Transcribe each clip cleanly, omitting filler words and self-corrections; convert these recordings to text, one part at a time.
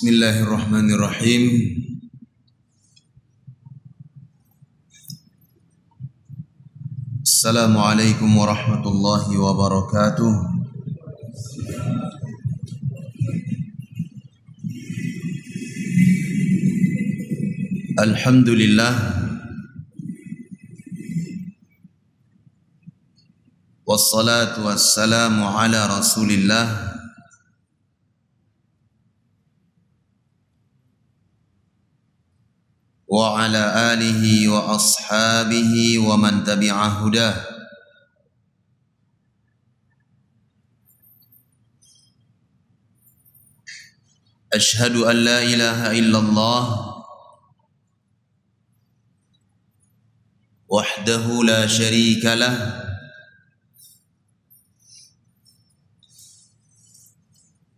Bismillahirrahmanirrahim. Assalamualaikum warahmatullahi wabarakatuh. Alhamdulillah, wassalatu wassalamu ala Rasulillah wa ala alihi wa ashabihi wa man tabi'a hudah. Ashhadu an la ilaha illallah wahdahu la syarika lah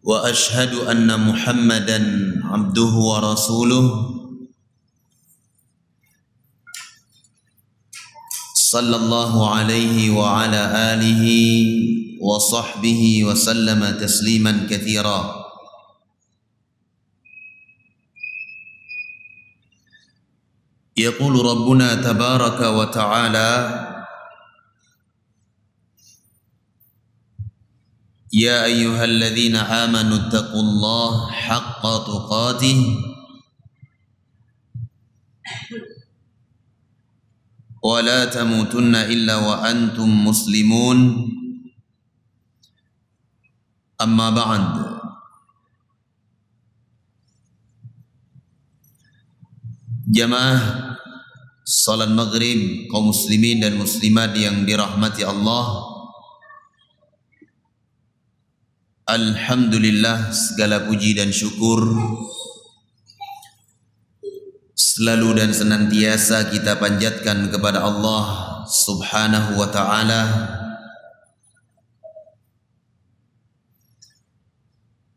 wa ashhadu anna Muhammadan abduhu wa rasuluh sallallahu alaihi wa ala alihi wa sahbihi wa sallama tasliman katsira. Yaqulu Rabbuna tabaraka wa ta'ala: Ya ayyuhalladzina amanu taqullaha haqqa tuqatih wa la tamutunna illa wa antum muslimun. Amma ba'd. Jamaah salat maghrib kaum muslimin dan muslimat yang dirahmati Allah, alhamdulillah, segala puji dan syukur selalu dan senantiasa kita panjatkan kepada Allah Subhanahu wa ta'ala,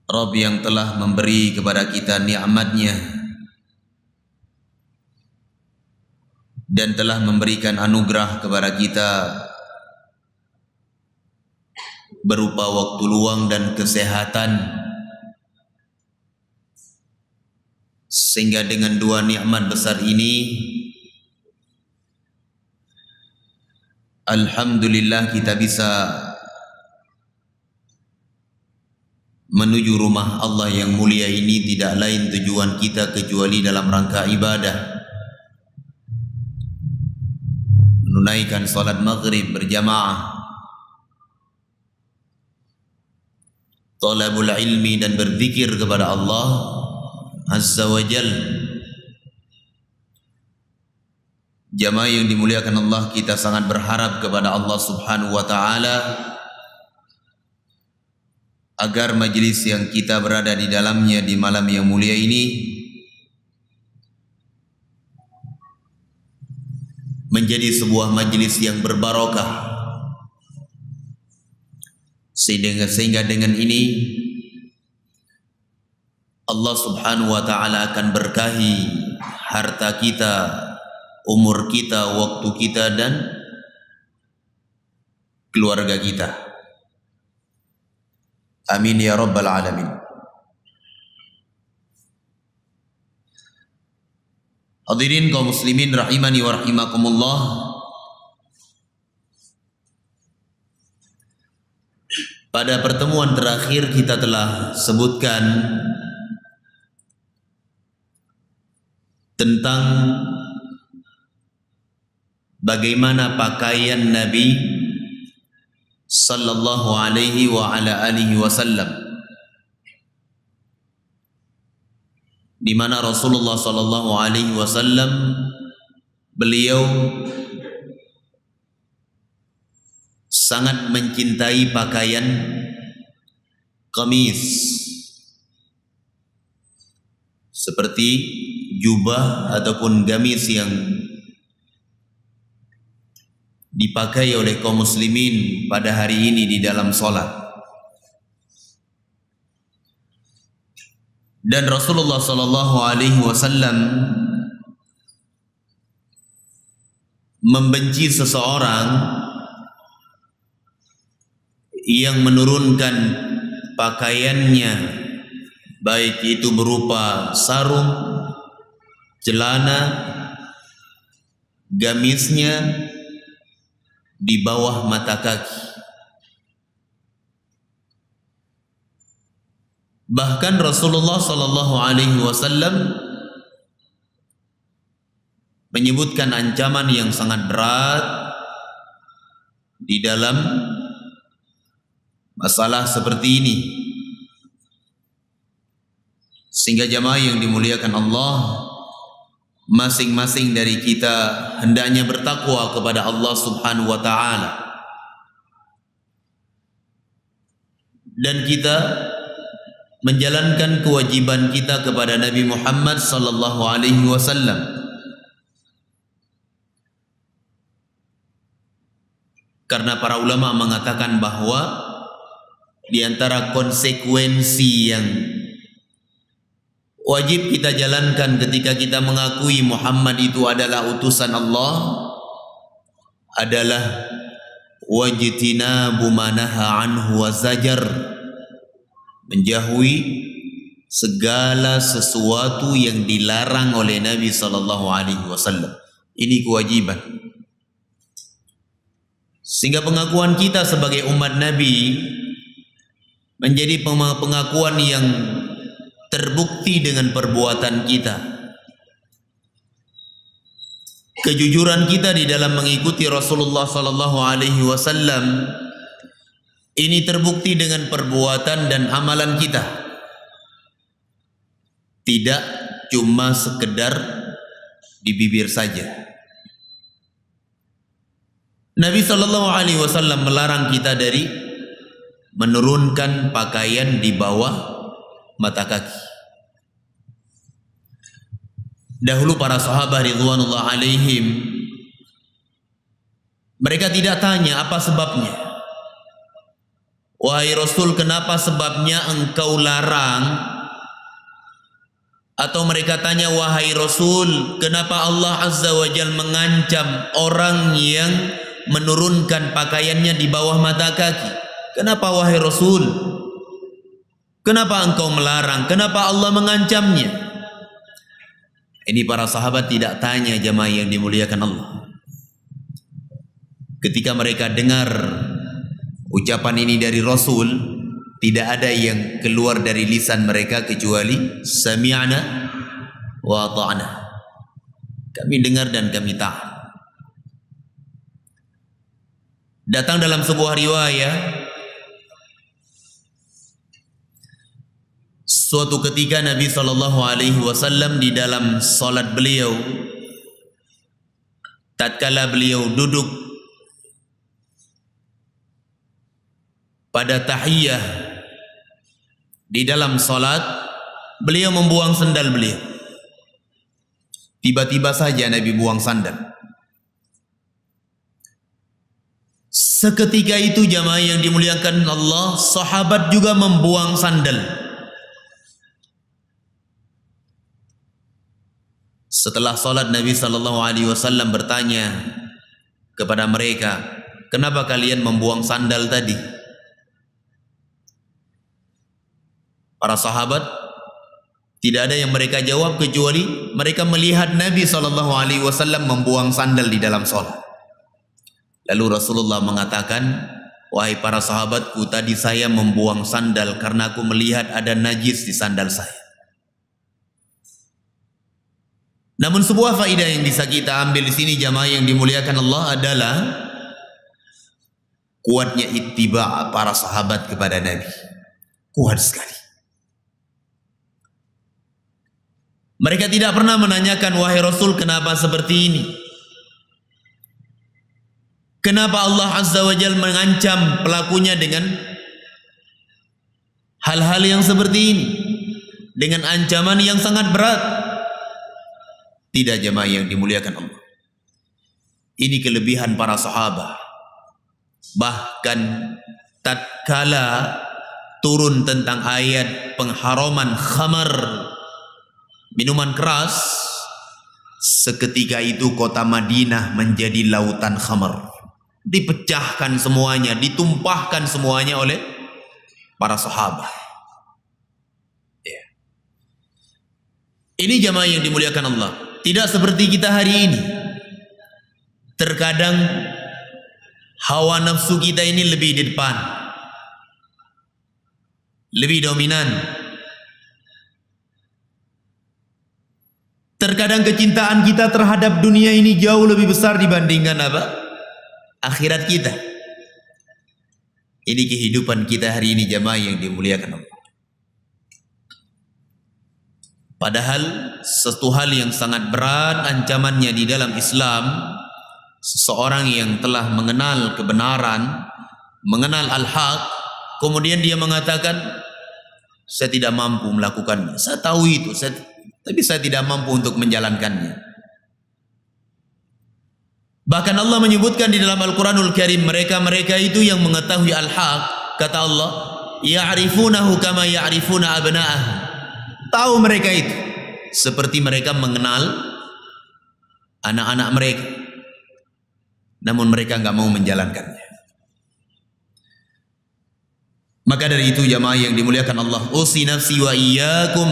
Rabb yang telah memberi kepada kita nikmat-Nya dan telah memberikan anugerah kepada kita berupa waktu luang dan kesehatan, sehingga dengan dua nikmat besar ini alhamdulillah kita bisa menuju rumah Allah yang mulia ini. Tidak lain tujuan kita kecuali dalam rangka ibadah, menunaikan salat maghrib berjamaah, talabul ilmi dan berzikir kepada Allah Azza wa Jal. Jamaah yang dimuliakan Allah, kita sangat berharap kepada Allah Subhanahu wa ta'ala agar majlis yang kita berada di dalamnya di malam yang mulia ini menjadi sebuah majlis yang berbarokah, sehingga dengan ini Allah Subhanahu wa ta'ala akan berkahi harta kita, umur kita, waktu kita dan keluarga kita. Amin ya rabbal alamin. Hadirin kaum muslimin rahimani wa rahimakumullah, pada pertemuan terakhir kita telah sebutkan tentang bagaimana pakaian Nabi sallallahu alaihi wa ala alihi wasallam, di mana Rasulullah sallallahu alaihi wasallam beliau sangat mencintai pakaian kamis, seperti jubah ataupun gamis yang dipakai oleh kaum muslimin pada hari ini di dalam salat. Dan Rasulullah sallallahu alaihi wasallam membenci seseorang yang menurunkan pakaiannya baik itu berupa sarung, celana, gamisnya di bawah mata kaki. Bahkan Rasulullah sallallahu alaihi wasallam menyebutkan ancaman yang sangat berat di dalam masalah seperti ini. Sehingga jamaah yang dimuliakan Allah, masing-masing dari kita hendaknya bertakwa kepada Allah Subhanahu wa taala. Dan kita menjalankan kewajiban kita kepada Nabi Muhammad sallallahu alaihi wasallam. Karena para ulama mengatakan bahwa di antara konsekuensi yang wajib kita jalankan ketika kita mengakui Muhammad itu adalah utusan Allah adalah wajtinabu ma naha anhu wa zajar, menjauhi segala sesuatu yang dilarang oleh Nabi sallallahu alaihi wasallam. Ini kewajiban. Sehingga pengakuan kita sebagai umat Nabi menjadi pengakuan yang terbukti dengan perbuatan kita. Kejujuran kita di dalam mengikuti Rasulullah sallallahu alaihi wasallam ini terbukti dengan perbuatan dan amalan kita. Tidak cuma sekedar di bibir saja. Nabi sallallahu alaihi wasallam melarang kita dari menurunkan pakaian di bawah mata kaki. Dahulu para sahabat ridwanullah alaihim, mereka tidak tanya apa sebabnya. Wahai Rasul, kenapa sebabnya engkau larang? Atau mereka tanya, wahai Rasul, kenapa Allah Azza wa Jalla mengancam orang yang menurunkan pakaiannya di bawah mata kaki? Kenapa wahai Rasul? Kenapa engkau melarang? Kenapa Allah mengancamnya? Ini para sahabat tidak tanya, jamaah yang dimuliakan Allah. Ketika mereka dengar ucapan ini dari Rasul, tidak ada yang keluar dari lisan mereka kecuali sami'na wa ata'na. Kami dengar dan kami taat. Datang dalam sebuah riwayat, suatu ketika Nabi sallallahu alaihi wasallam di dalam salat beliau, tatkala beliau duduk pada tahiyah di dalam salat, beliau membuang sandal beliau. Tiba-tiba saja Nabi buang sandal. Seketika itu jamaah yang dimuliakan Allah, sahabat juga membuang sandal. Setelah salat, Nabi sallallahu alaihi wasallam bertanya kepada mereka, kenapa kalian membuang sandal tadi? Para sahabat tidak ada yang mereka jawab kecuali mereka melihat Nabi sallallahu alaihi wasallam membuang sandal di dalam salat. Lalu Rasulullah mengatakan, wahai para sahabatku, tadi saya membuang sandal karena aku melihat ada najis di sandal saya. Namun sebuah faedah yang bisa kita ambil di sini jamaah yang dimuliakan Allah adalah kuatnya ittiba' para sahabat kepada Nabi. Kuat sekali. Mereka tidak pernah menanyakan, wahai Rasul, kenapa seperti ini? Kenapa Allah Azza wa Jalla mengancam pelakunya dengan hal-hal yang seperti ini? Dengan ancaman yang sangat berat. Tidak, jemaah yang dimuliakan Allah. Ini kelebihan para sahabat. Bahkan tatkala turun tentang ayat pengharaman khamar, minuman keras, seketika itu kota Madinah menjadi lautan khamar. Dipecahkan semuanya, ditumpahkan semuanya oleh para sahabat. Ya. Ini jamaah yang dimuliakan Allah. Tidak seperti kita hari ini. Terkadang hawa nafsu kita ini lebih di depan, lebih dominan. Terkadang kecintaan kita terhadap dunia ini jauh lebih besar dibandingkan apa? Akhirat kita. Ini kehidupan kita hari ini jamaah yang dimuliakan Allah. Padahal satu hal yang sangat berat ancamannya di dalam Islam, seseorang yang telah mengenal kebenaran, mengenal al-haq, kemudian dia mengatakan, saya tidak mampu melakukannya. Saya tahu itu, tapi saya tidak mampu untuk menjalankannya. Bahkan Allah menyebutkan di dalam Al-Quranul Karim, mereka-mereka itu yang mengetahui al-haq, kata Allah, ya'rifunahu kama ya'rifuna abna'ahum. Tahu mereka itu seperti mereka mengenal anak-anak mereka, namun mereka nggak mau menjalankannya. Maka dari itu jamaah yang dimuliakan Allah, usi nafsi wa iyyakum,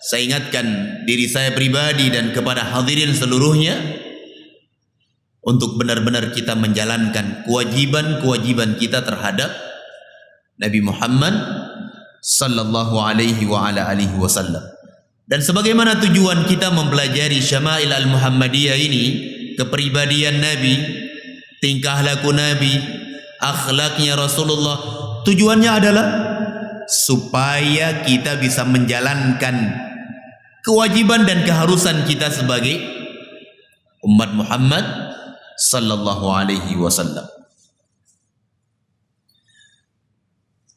saya ingatkan diri saya pribadi dan kepada hadirin seluruhnya untuk benar-benar kita menjalankan kewajiban-kewajiban kita terhadap Nabi Muhammad sallallahu alaihi wa ala alihi wasallam. Dan sebagaimana tujuan kita mempelajari Syama'il al-Muhammadiyah ini, kepribadian Nabi, tingkah laku Nabi, akhlaknya Rasulullah, tujuannya adalah supaya kita bisa menjalankan kewajiban dan keharusan kita sebagai umat Muhammad sallallahu alaihi wasallam.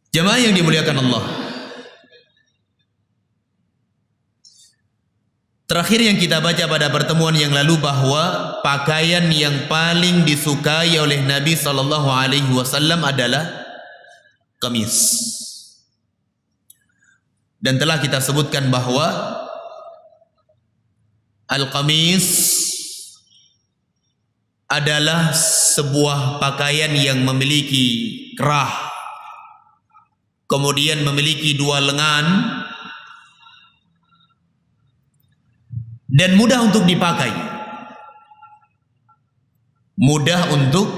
Jamaah yang dimuliakan Allah, terakhir yang kita baca pada pertemuan yang lalu bahwa pakaian yang paling disukai oleh Nabi sallallahu alaihi wasallam adalah kamis. Dan telah kita sebutkan bahwa al-qamis adalah sebuah pakaian yang memiliki kerah, kemudian memiliki dua lengan dan mudah untuk dipakai. Mudah untuk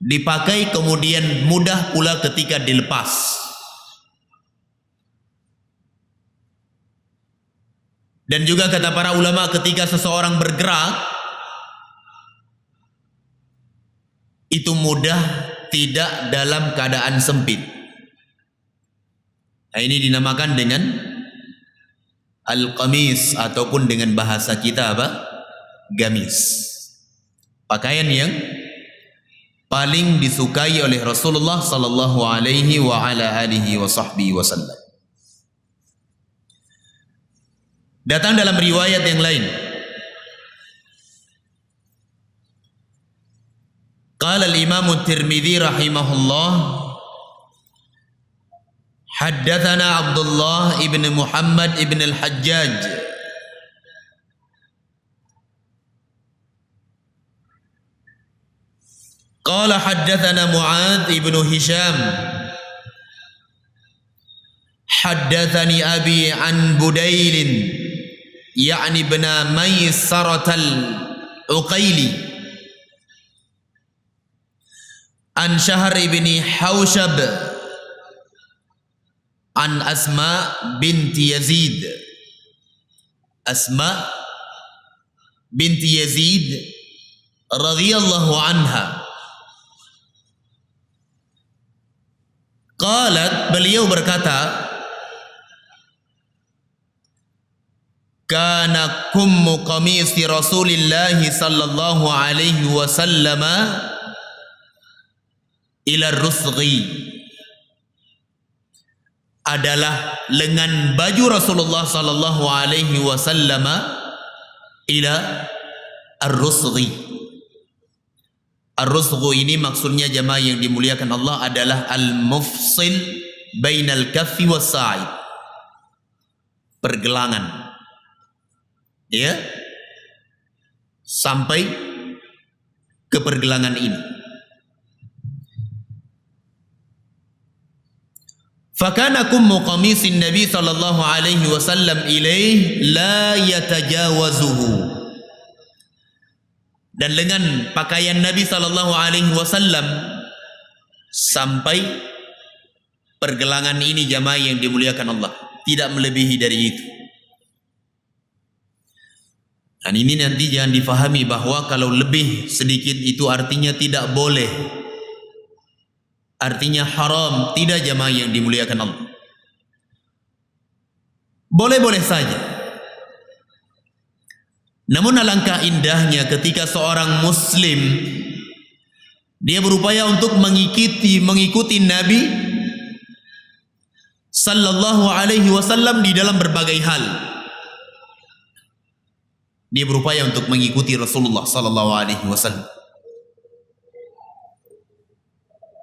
dipakai, kemudian mudah pula ketika dilepas. Dan juga kata para ulama, ketika seseorang bergerak itu mudah, tidak dalam keadaan sempit. Nah, ini dinamakan dengan al-qamis ataupun dengan bahasa kita apa? Gamis. Pakaian yang paling disukai oleh Rasulullah sallallahu alaihi wa ala alihi wa sahbihi wasallam. Datang dalam riwayat yang lain, qala al-Imam at-Tirmidzi rahimahullah, haddatsana Abdullah ibn Muhammad ibn al-Hajjaj qala haddatsana Mu'adz ibn Hisham haddatsani abi an Budail ya'ni ibn Maysarah al-Uqaili an Shahr ibn Haushab an Asma binti Yazid. Asma binti Yazid radhiyallahu anha qalat, beliau berkata, kana kummu qamisi Rasulillah sallallahu alaihi wasallam ila rusghi, adalah lengan baju Rasulullah sallallahu alaihi wasallam ila ar-rusghi. Ar-rusghu ini maksudnya jamaah yang dimuliakan Allah adalah al-mufsil bainal kaffi was sa'id, pergelangan, ya, sampai ke pergelangan ini. Fakana kummu qamisin Nabi sallallahu alaihi wasallam ilaih la yatajawazuhu. Dan lengan pakaian Nabi sallallahu alaihi wasallam sampai pergelangan ini jamaah yang dimuliakan Allah, tidak melebihi dari itu. Dan ini nanti jangan difahami bahwa kalau lebih sedikit itu artinya tidak boleh, artinya haram. Tidak, jamaah yang dimuliakan Allah, boleh-boleh saja. Namun alangkah indahnya ketika seorang muslim dia berupaya untuk mengikuti Nabi sallallahu alaihi wasallam di dalam berbagai hal. Dia berupaya untuk mengikuti Rasulullah sallallahu alaihi wasallam.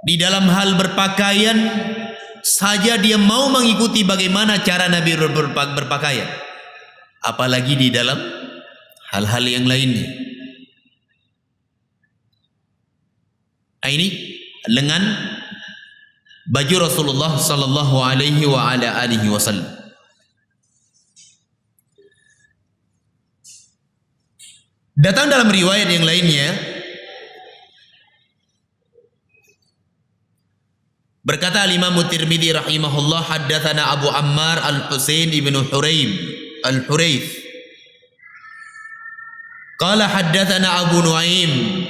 Di dalam hal berpakaian saja dia mau mengikuti bagaimana cara Nabi berpakaian, apalagi di dalam hal-hal yang lainnya. Nah, ini lengan baju Rasulullah sallallahu alaihi wa ala alihi wasallam. Datang dalam riwayat yang lainnya, berkata Imam Tirmidzi rahimahullah, haddatsana Abu Ammar Al-Husain ibn Al-Hurayth qala haddatsana Abu Nuaim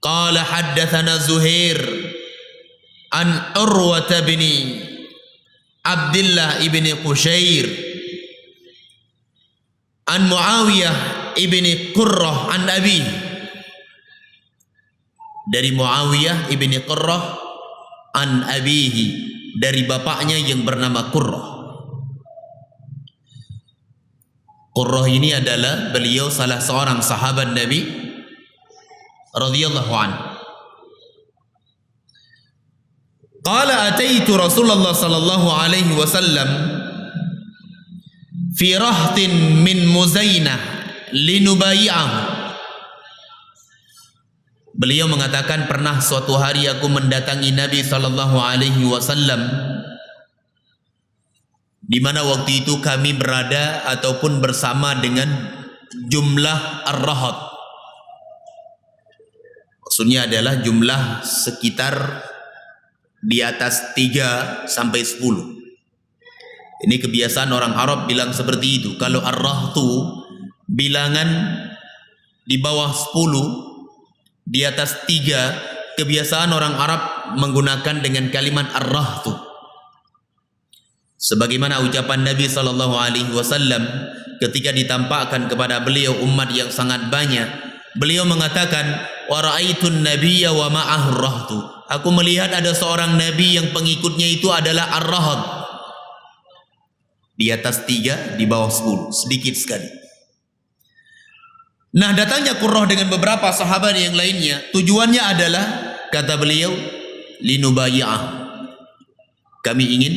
qala haddatsana Zuhair an Urwa bin Abdullah ibn Qushair an Muawiyah ibni Qurrah an Abi, dari Muawiyah ibni Qurrah an abihi, dari bapaknya yang bernama Qurrah. Qurrah ini adalah beliau salah seorang sahabat Nabi radhiyallahu anhu. Qala ataitu Rasulullah sallallahu alaihi wasallam fi rahtin min Muzainah linubayi'ahu. Beliau mengatakan, pernah suatu hari aku mendatangi Nabi sallallahu alaihi wasallam, di mana waktu itu kami berada ataupun bersama dengan jumlah ar-rahat. Maksudnya adalah jumlah sekitar di atas 3 sampai 10. Ini kebiasaan orang Arab bilang seperti itu. Kalau ar-rahtu bilangan di bawah 10, di atas 3, kebiasaan orang Arab menggunakan dengan kalimat ar-rahtu. Sebagaimana ucapan Nabi sallallahu alaihi wasallam ketika ditampakkan kepada beliau umat yang sangat banyak, beliau mengatakan, wa ra'aitun nabiyya wa ma'ahu ar-rahtu. Aku melihat ada seorang nabi yang pengikutnya itu adalah ar-rahat. Di atas 3, di bawah 10, sedikit sekali. Nah, datangnya Qurrah dengan beberapa sahabat yang lainnya, tujuannya adalah, kata beliau, linubayi'ah, kami ingin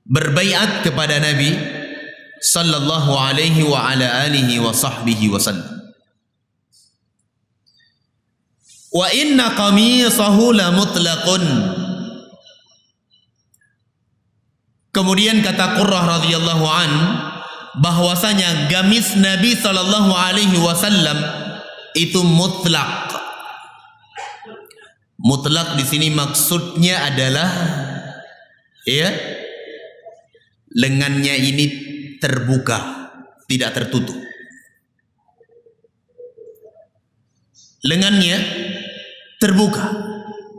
berbaiat kepada Nabi sallallahu alaihi wa ala alihi wa sahbihi wasallam. Wa inna qamisahu la mutlaqun. Kemudian kata Qurrah radhiyallahu an, bahwasanya gamis Nabi sallallahu alaihi wasallam itu mutlak. Mutlak di sini maksudnya adalah, ya, lengannya ini terbuka, tidak tertutup. Lengannya terbuka,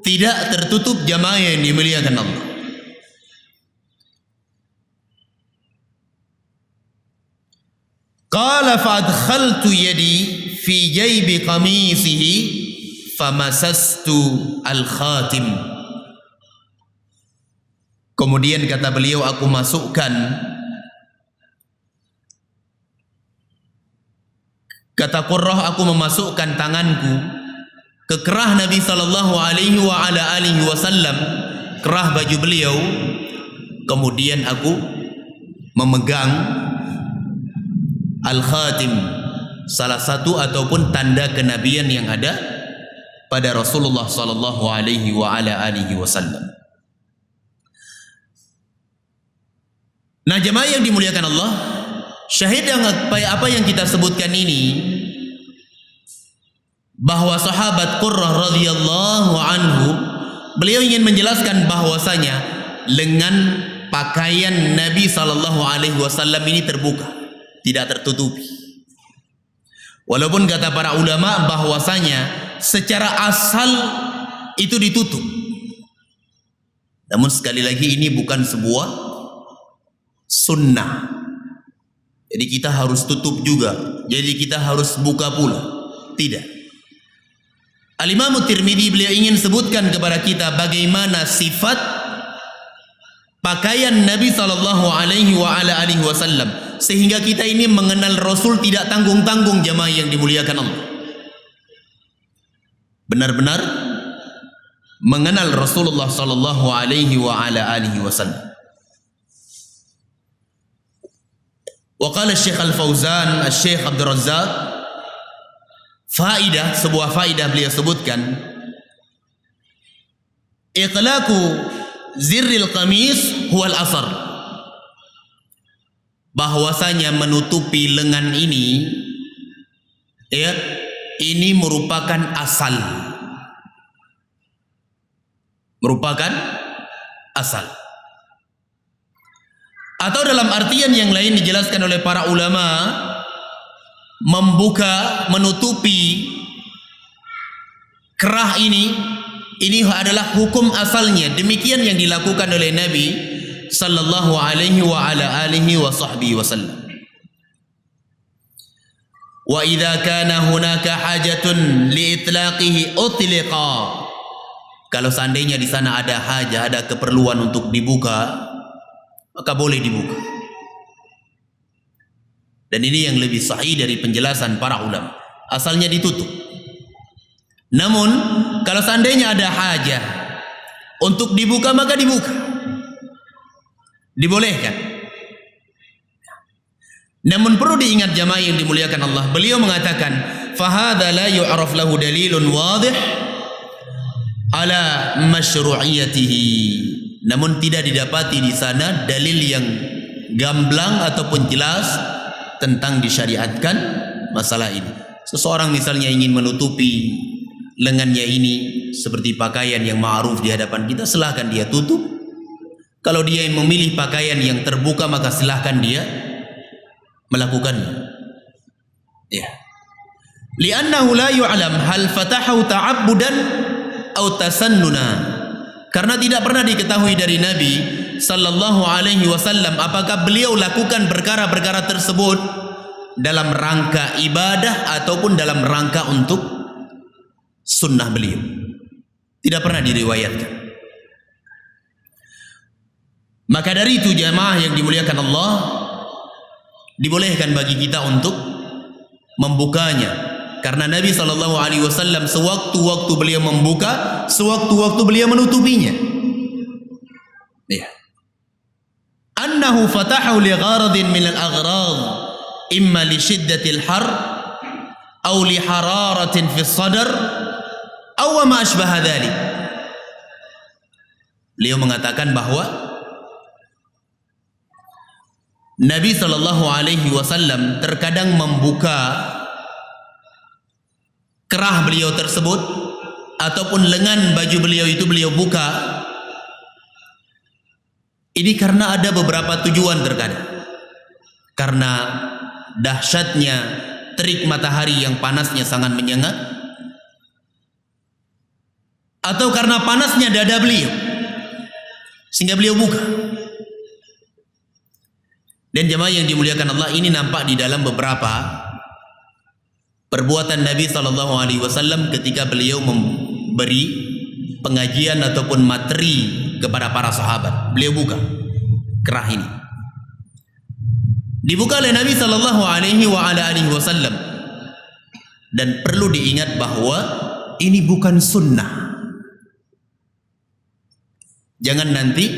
tidak tertutup, jamaah yang dimuliakan Allah. Qala fa'adkhaltu yadi fi jaybi qamisihi famasastu al-khatim. Kemudian kata beliau, aku masukkan, kata Qurrah, aku memasukkan tanganku ke kerah Nabi sallallahu alaihi wa ala alihi wasallam, kerah baju beliau, kemudian aku memegang al-khatim, salah satu ataupun tanda kenabian yang ada pada Rasulullah sallallahu alaihi wa ala alihi wasallam. Nah, jemaah yang dimuliakan Allah, syahid yang apa yang kita sebutkan ini, bahwa sahabat Qurrah radhiyallahu anhu, beliau ingin menjelaskan bahwasanya lengan pakaian Nabi sallallahu alaihi wasallam ini terbuka, tidak tertutupi. Walaupun kata para ulama bahwasanya secara asal itu ditutup. Namun sekali lagi ini bukan sebuah sunnah. Jadi kita harus tutup juga. Jadi kita harus buka pula. Tidak. Al-Imam Tirmidzi beliau ingin sebutkan kepada kita bagaimana sifat pakaian Nabi sallallahu alaihi wasallam sehingga kita ini mengenal Rasul tidak tanggung-tanggung, jemaah yang dimuliakan Allah. Benar-benar mengenal Rasulullah sallallahu alaihi wasallam. Wa qala Syekh Al-Fauzan, Syekh Abdul Razzaq, sebuah faidah beliau sebutkan, iqlaqu zirril qamis huwal asar, bahwasanya menutupi lengan ini, ya, ini merupakan asal, atau dalam artian yang lain dijelaskan oleh para ulama, menutupi kerah ini adalah hukum asalnya. Demikian yang dilakukan oleh Nabi sallallahu alaihi wasallam. Wa idza kana hunaka hajatun li itlaqihi utliqa. Kalau seandainya di sana ada hajat, ada keperluan untuk dibuka, maka boleh dibuka. Dan ini yang lebih sahih dari penjelasan para ulama. Asalnya ditutup. Namun kalau seandainya ada hajat untuk dibuka, maka dibuka. Dibolehkan. Namun perlu diingat jamaah yang dimuliakan Allah, beliau mengatakan, "Fahadha la yu'raf lahu dalilun wadih ala masyru'iyatihi." Namun tidak didapati di sana dalil yang gamblang ataupun jelas tentang disyariatkan masalah ini. Seseorang misalnya ingin menutupi lengannya ini seperti pakaian yang ma'ruf di hadapan kita, silahkan dia tutup. Kalau dia yang memilih pakaian yang terbuka, maka silahkan dia melakukannya. Ya. Li'annahu la yu'lam hal fatahu ta'abbudan atau tasannuna. Karena tidak pernah diketahui dari Nabi sallallahu alaihi wasallam apakah beliau lakukan perkara-perkara tersebut dalam rangka ibadah ataupun dalam rangka untuk sunnah beliau. Tidak pernah diriwayatkan. Maka dari itu jamaah yang dimuliakan Allah, dibolehkan bagi kita untuk membukanya. Karena Nabi SAW sewaktu-waktu beliau membuka, sewaktu-waktu beliau menutupinya. Ya. Annahu fatahu li gharadin min al-aghrad, imma li shiddatil har, aw li hararatin fi sadr, aw ma ashbaha dhalik. Beliau mengatakan bahwa Nabi SAW terkadang membuka kerah beliau tersebut ataupun lengan baju beliau itu beliau buka. Ini karena ada beberapa tujuan terkadang. Karena dahsyatnya terik matahari yang panasnya sangat menyengat, atau karena panasnya dada beliau sehingga beliau buka. Dan jemaah yang dimuliakan Allah, ini nampak di dalam beberapa perbuatan Nabi SAW ketika beliau memberi pengajian ataupun materi kepada para sahabat. Beliau buka kerah ini. Dibuka oleh Nabi SAW. Dan perlu diingat bahwa ini bukan sunnah. Jangan nanti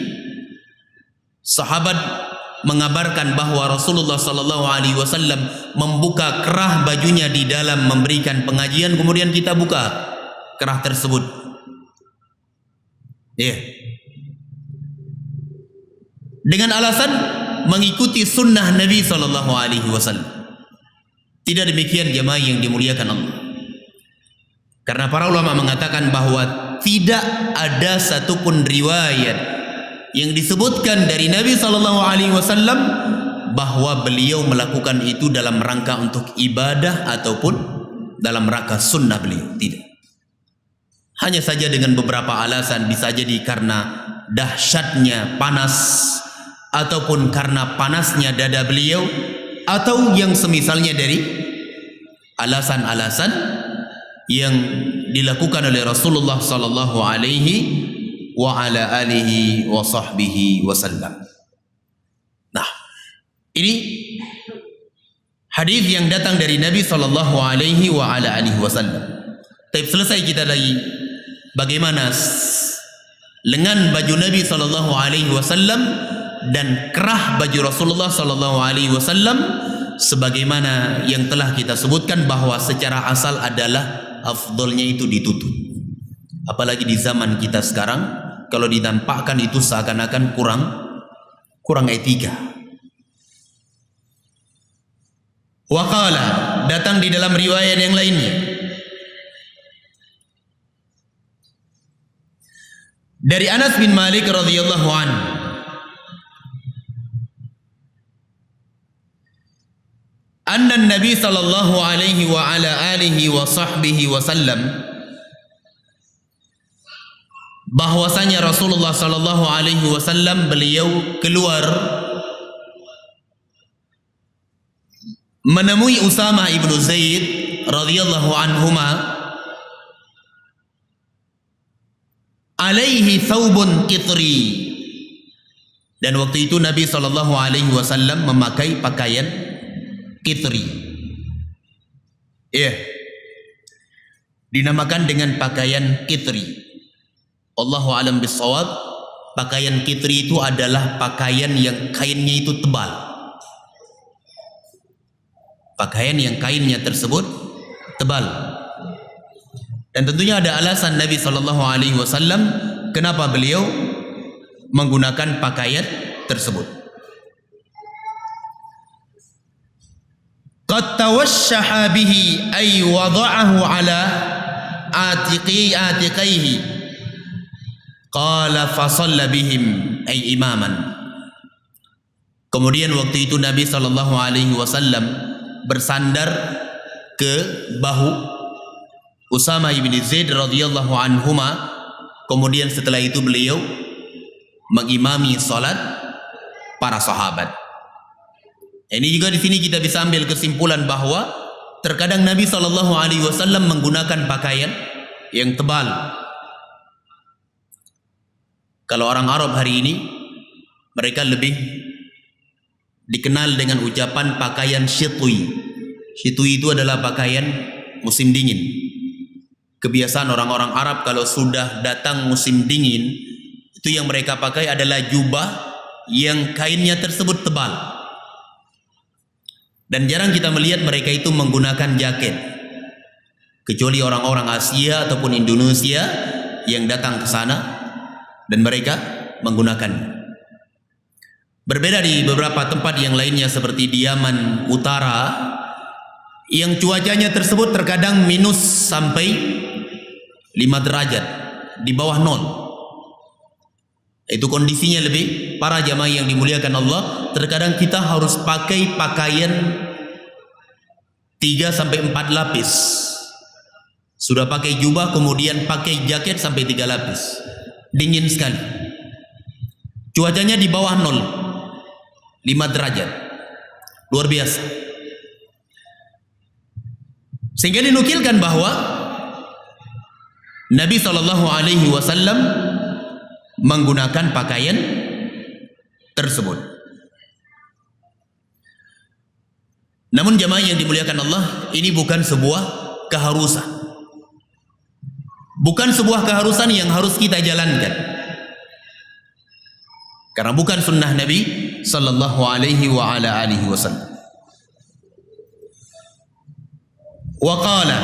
sahabat mengabarkan bahwa Rasulullah SAW membuka kerah bajunya di dalam memberikan pengajian, kemudian kita buka kerah tersebut. Ya. dengan alasan mengikuti sunnah Nabi SAW. Tidak demikian jemaah yang dimuliakan Allah. Karena para ulama mengatakan bahwa tidak ada satupun riwayat yang disebutkan dari Nabi SAW bahwa beliau melakukan itu dalam rangka untuk ibadah ataupun dalam rangka sunnah beliau. Tidak. Hanya saja dengan beberapa alasan, bisa jadi karena dahsyatnya panas, ataupun karena panasnya dada beliau, atau yang semisalnya dari alasan-alasan yang dilakukan oleh Rasulullah sallallahu alaihi wa ala alihi wa sahbihi wasallam. Nah, ini hadis yang datang dari Nabi sallallahu alaihi wa ala alihi wasallam. Tapi selesai kita lagi bagaimana lengan baju Nabi sallallahu alaihi wasallam dan kerah baju Rasulullah sallallahu alaihi wasallam, sebagaimana yang telah kita sebutkan bahwa secara asal adalah afdolnya itu ditutup. Apalagi di zaman kita sekarang, kalau ditampakkan itu seakan-akan kurang etika. Waqala, datang di dalam riwayat yang lainnya dari Anas bin Malik radhiyallahu anhu, anna Nabi sallallahu alaihi wa ala alihi wa sahbihi wasallam, bahwasanya Rasulullah sallallahu alaihi wasallam beliau keluar menemui Usamah ibnu Zaid radhiyallahu anhuma, alaihi thawbun qitri, dan waktu itu Nabi sallallahu alaihi wasallam memakai pakaian qitri. Dinamakan dengan pakaian qitri. Allahu alam bisawab. Pakaian qitri itu adalah pakaian yang kainnya itu tebal. Pakaian yang kainnya tersebut tebal. Dan tentunya ada alasan Nabi sallallahu alaihi wasallam kenapa beliau menggunakan pakaian tersebut. Qad tawashshaha bihi ay wada'ahu ala atiqaihi qala fa shalla bihim ay imaman. Kemudian waktu itu Nabi sallallahu alaihi wasallam bersandar ke bahu Usamah bin Zaid radhiyallahu anhuma, kemudian setelah itu beliau mengimami salat para sahabat. Ini juga di sini kita bisa ambil kesimpulan bahwa terkadang Nabi SAW menggunakan pakaian yang tebal. Kalau orang Arab hari ini, mereka lebih dikenal dengan ucapan pakaian syitwi. Syitwi itu adalah pakaian musim dingin. Kebiasaan orang-orang Arab kalau sudah datang musim dingin, itu yang mereka pakai adalah jubah yang kainnya tersebut tebal. Dan jarang kita melihat mereka itu menggunakan jaket, kecuali orang-orang Asia ataupun Indonesia yang datang ke sana dan mereka menggunakannya. Berbeda di beberapa tempat yang lainnya seperti di Yaman Utara, yang cuacanya tersebut terkadang minus sampai 5 derajat, di bawah 0. Itu kondisinya lebih para jamaah yang dimuliakan Allah. Terkadang kita harus pakai pakaian 3-4 lapis. Sudah pakai jubah, kemudian pakai jaket sampai 3 lapis. Dingin sekali. Cuacanya di bawah 0, 5 derajat. Luar biasa. Sehingga dinukilkan bahwa Nabi SAW menggunakan pakaian tersebut. Namun jamaah yang dimuliakan Allah, ini bukan sebuah keharusan. Bukan sebuah keharusan yang harus kita jalankan. Karena bukan sunnah Nabi sallallahu alaihi wa ala alihi wasallam. Wa qala,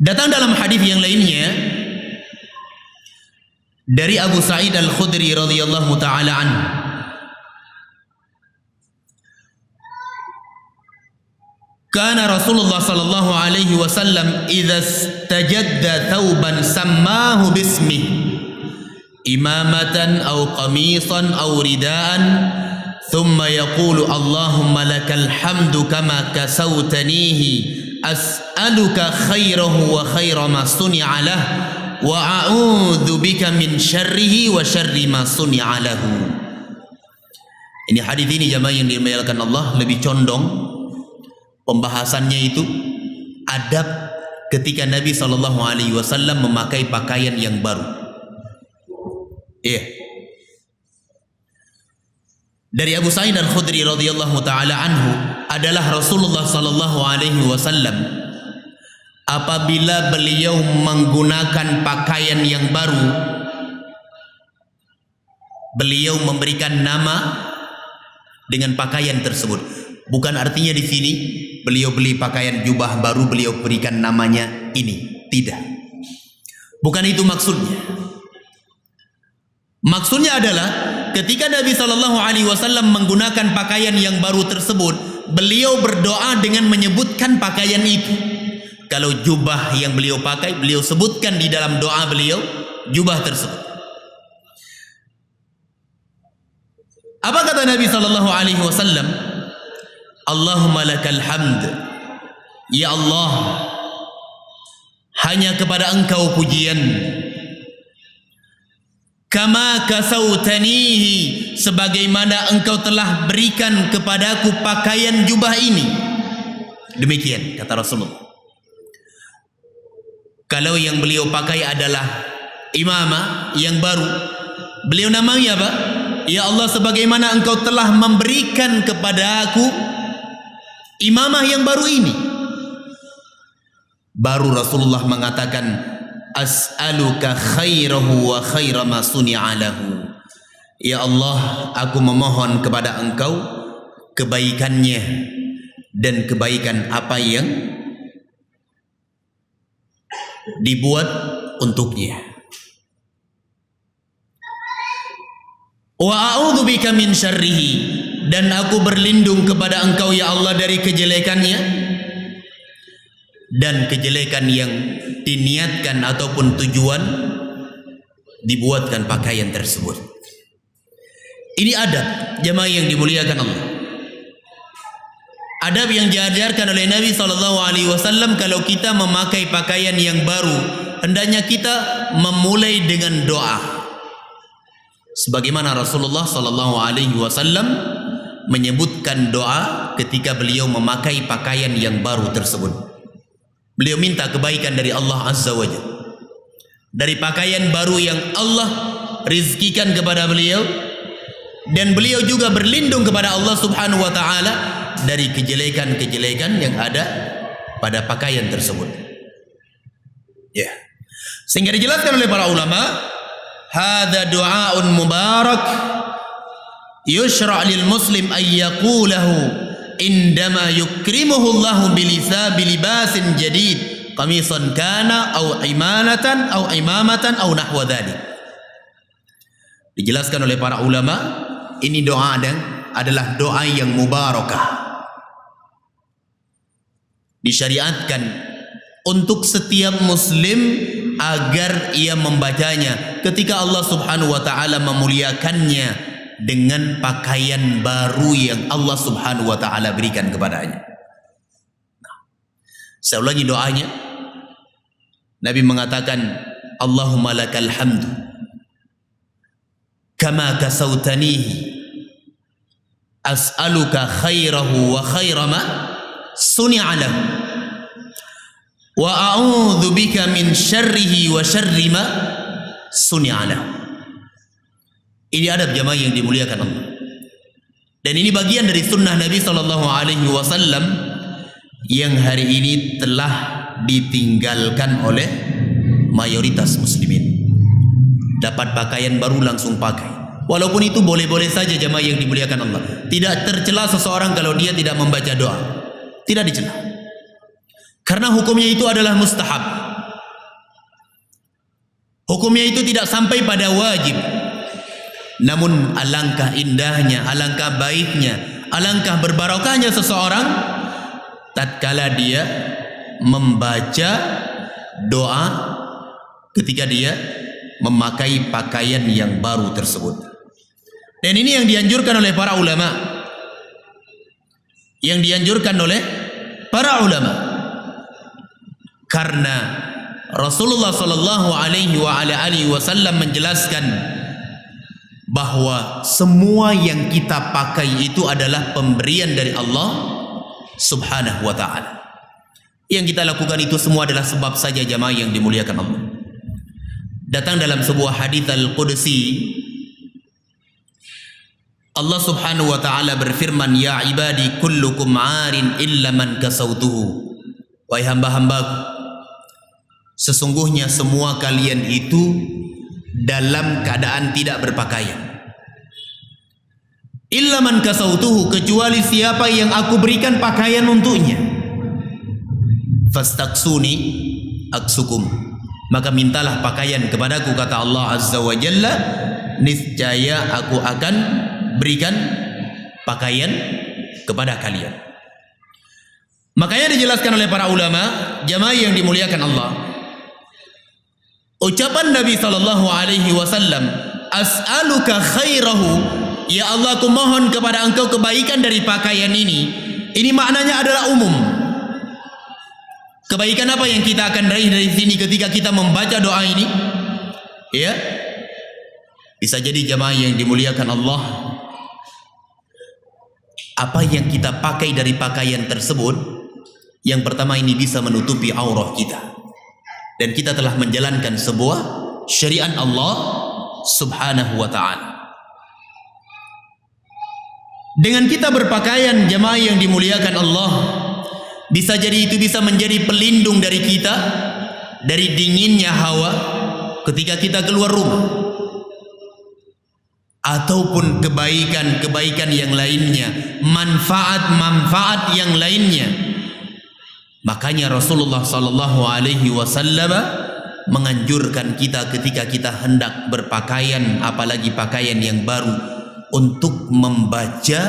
Datang dalam hadis yang lainnya dari Abu Sa'id Al-Khudri radhiyallahu taala anhu, kana Rasulullah sallallahu alaihi wasallam idza istajadda thawban sammahu bismihi imamatan aw qamisan aw ridaan thumma yaqulu Allahumma lakal hamdu kama kasawtanihi as'aluka khairahu wa khaira ma suni'a lah wa a'udzu bika min syarrihi wa syarri ma suni'a lahu. Ini hadis ini jamaah yang dimuliakan Allah lebih condong pembahasannya itu adab ketika Nabi SAW memakai pakaian yang baru. Dari Abu Sa'id Al-Khudri radhiyallahu taala anhu adalah Rasulullah SAW apabila beliau menggunakan pakaian yang baru, beliau memberikan nama dengan pakaian tersebut. Bukan artinya di sini beliau beli pakaian jubah baru beliau berikan namanya ini, tidak. Bukan itu maksudnya. Maksudnya adalah ketika Nabi SAW menggunakan pakaian yang baru tersebut, beliau berdoa dengan menyebutkan pakaian itu. Kalau jubah yang beliau pakai, beliau sebutkan di dalam doa beliau jubah tersebut. Apa kata Nabi SAW? Allahumma lakal hamd, ya Allah, hanya kepada Engkau pujian. Kama kasautanihi, sebagaimana Engkau telah berikan kepadaku pakaian jubah ini. Demikian kata Rasulullah. Kalau yang beliau pakai adalah imamah yang baru, beliau namanya apa? Ya Allah, sebagaimana Engkau telah memberikan kepada aku imamah yang baru ini. Baru Rasulullah mengatakan as'aluka khairahu wa khaira ma suni'a lahu. Ya Allah, aku memohon kepada Engkau kebaikannya dan kebaikan apa yang dibuat untuknya. Wa a'udzu bika min syarrihi, dan aku berlindung kepada Engkau ya Allah dari kejelekannya dan kejelekan yang diniatkan ataupun tujuan dibuatkan pakaian tersebut. Ini adab jamaah yang dimuliakan Allah. Adab yang diajarkan oleh Nabi SAW kalau kita memakai pakaian yang baru, hendaknya kita memulai dengan doa. Sebagaimana Rasulullah SAW menyebutkan doa ketika beliau memakai pakaian yang baru tersebut. Beliau minta kebaikan dari Allah Azza wa Jalla, dari pakaian baru yang Allah rizkikan kepada beliau, dan beliau juga berlindung kepada Allah Subhanahu wa Ta'ala dari kejelekan-kejelekan yang ada pada pakaian tersebut. Sehingga dijelaskan oleh para ulama, hadza du'aun mubarak yushra' lil muslim ay yaqulahu indama yukrimuhu Allah bilibasin jadid qamisan kana aw imanatan aw imamatan aw nahwa dhalik. Dijelaskan oleh para ulama, ini doa adalah doa yang mubarakah, disyariatkan untuk setiap muslim agar ia membacanya ketika Allah Subhanahu wa Ta'ala memuliakannya dengan pakaian baru yang Allah Subhanahu wa Ta'ala berikan kepadanya. Saya ulangi doanya. Nabi mengatakan, Allahumma lakal hamdu kama kasautanihi as'aluka khairahu wa khaira ma suni'a lahu wa a'udzu bika min syarrihi wa syarri ma suni'a lahu. Ini adab jamaah yang dimuliakan Allah. Dan ini bagian dari sunnah Nabi SAW yang hari ini telah ditinggalkan oleh mayoritas muslimin. Dapat pakaian baru langsung pakai. Walaupun itu boleh-boleh saja jamaah yang dimuliakan Allah. Tidak tercela seseorang kalau dia tidak membaca doa. Tidak dicela. Karena hukumnya itu adalah mustahab. Hukumnya itu tidak sampai pada wajib. Namun alangkah indahnya, alangkah baiknya, alangkah berbarokahnya seseorang tatkala dia membaca doa ketika dia memakai pakaian yang baru tersebut. Dan ini yang dianjurkan oleh para ulama. Yang dianjurkan oleh para ulama. Karena Rasulullah sallallahu alaihi wasallam menjelaskan bahwa semua yang kita pakai itu adalah pemberian dari Allah Subhanahu wa taala. Yang kita lakukan itu semua adalah sebab saja jamaah yang dimuliakan Allah. Datang dalam sebuah hadits al-Qudsi, Allah Subhanahu wa taala berfirman, "Ya ibadi kullukum 'arin illa man kasautuhu." Wahai hamba-hambaku, sesungguhnya semua kalian itu dalam keadaan tidak berpakaian. Illa man kasautuhu, kecuali siapa yang aku berikan pakaian untuknya. Fastaksuni aksukum, maka mintalah pakaian kepadaku, kata Allah Azza wa Jalla, niscaya aku akan berikan pakaian kepada kalian. Makanya dijelaskan oleh para ulama, jamaah yang dimuliakan Allah, ucapan Nabi sallallahu alaihi wasallam, as'aluka khairahu, ya Allah aku mohon kepada engkau kebaikan dari pakaian ini maknanya adalah umum. Kebaikan apa yang kita akan raih dari sini ketika kita membaca doa ini? Ya, bisa jadi jamaah yang dimuliakan Allah, apa yang kita pakai dari pakaian tersebut, yang pertama ini bisa menutupi aurah kita, dan kita telah menjalankan sebuah syariat Allah Subhanahu wa ta'ala. Dengan kita berpakaian, jamaah yang dimuliakan Allah, bisa jadi itu bisa menjadi pelindung dari kita dari dinginnya hawa ketika kita keluar rumah, ataupun kebaikan-kebaikan yang lainnya, manfaat-manfaat yang lainnya. Makanya Rasulullah sallallahu alaihi wasallam menganjurkan kita ketika kita hendak berpakaian, apalagi pakaian yang baru, untuk membaca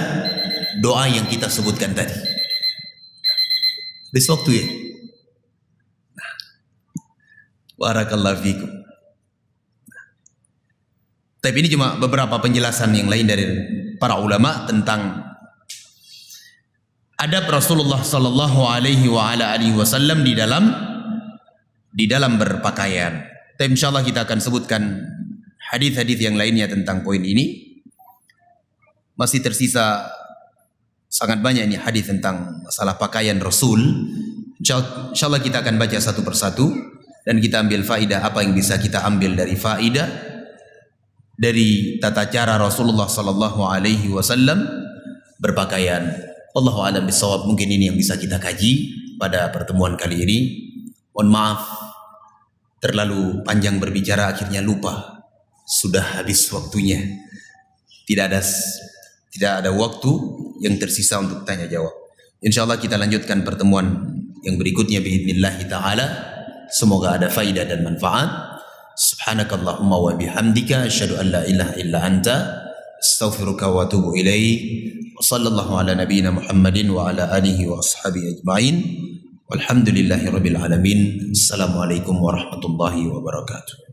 doa yang kita sebutkan tadi. Habis waktu ya. Barakallahu fikum. Tapi ini cuma beberapa penjelasan yang lain dari para ulama tentang adab Rasulullah sallallahu alaihi wasallam di dalam berpakaian. Tapi insyaallah kita akan sebutkan hadis-hadis yang lainnya tentang poin ini. Masih tersisa sangat banyak ini hadis tentang masalah pakaian Rasul. Insyaallah kita akan baca satu persatu dan kita ambil faidah apa yang bisa kita ambil dari faidah dari tata cara Rasulullah sallallahu alaihi wasallam berpakaian. Wallahu a'lam bishawab. Mungkin ini yang bisa kita kaji pada pertemuan kali ini. Mohon maaf terlalu panjang berbicara, akhirnya lupa sudah habis waktunya. Tidak ada waktu yang tersisa untuk tanya jawab. Insyaallah kita lanjutkan pertemuan yang berikutnya biidznillah taala. Semoga ada faidah dan manfaat. Subhanakallahumma wa bihamdika asyhadu an la ilaha illa anta astaghfiruka wa atubu ilaik. Wa sallallahu ala nabiyyina Muhammadin wa ala alihi wa ashabihi ajmain. Walhamdulillahirabbil alamin. Assalamualaikum warahmatullahi wabarakatuh.